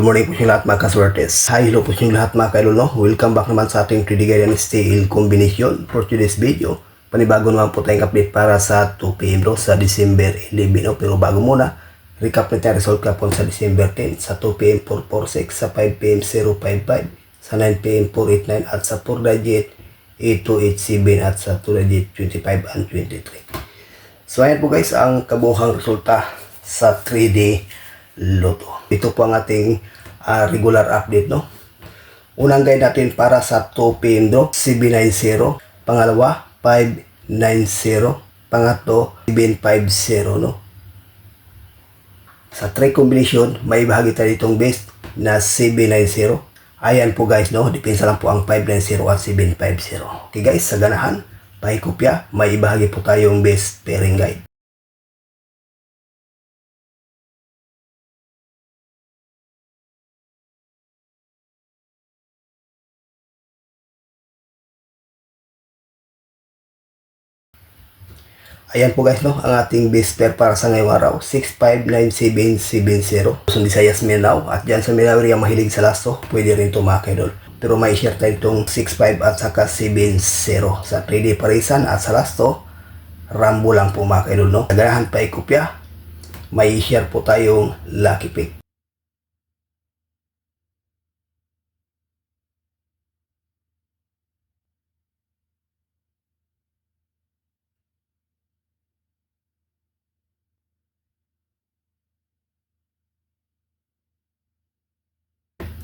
Good morning po sa lahat mga kaswertes. Hi, hello po sa lahat mga kailol, no? Welcome back naman sa ating 3D Guide and Style Combination. For today's video, panibago naman po tayong update para sa 2 PM bro, sa December 11, no? Pero bago muna, recap natin ang result kapon sa December 10, sa 2 PM 446, sa 5 PM 055, sa 9 PM 489, at sa 4 digit 8287, at sa 2 digit 25 and 23. So ayan po guys ang kabuhang resulta sa 3D Lotto. Ito po ang ating regular update, no? Unang guide natin para sa 2 PM bro, 790. Pangalawa, 590. Pangatlo, 750, no? Sa 3 combination, may bahagi tayo itong best na 790. Ayan po guys, no? Depensa lang po ang 590 at 750. Okay guys, sa ganahan, pakikopya, may ibahagi po tayong best pairing guide. Ayan po guys, no, ang ating best pair para sa ngayong araw, 659770. So Visayas Mindanao, at dyan sa Mindanao area mahilig sa lasto, pwede rin ito mga kaidol. Pero may share tayo itong 65 at saka 70 sa 3D parisan, at sa lasto, Rambo lang po mga kaidol, no. Sa ganahan pa ikopya, may share po tayong lucky pick.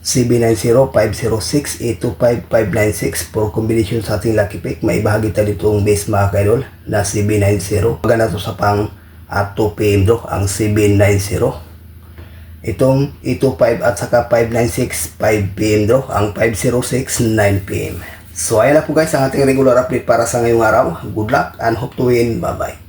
CB90, 506, 825, 596 for combination sa ating lucky pick. May bahagi tayo ditong base mga kaidol na CB90. Maganda to sa pang 2 PM do, ang CB90. Itong 825 at saka 596, 5 PM do, ang 506, 9 PM. So ayan na po guys ang ating regular update para sa ngayong araw. Good luck and hope to win. Bye bye.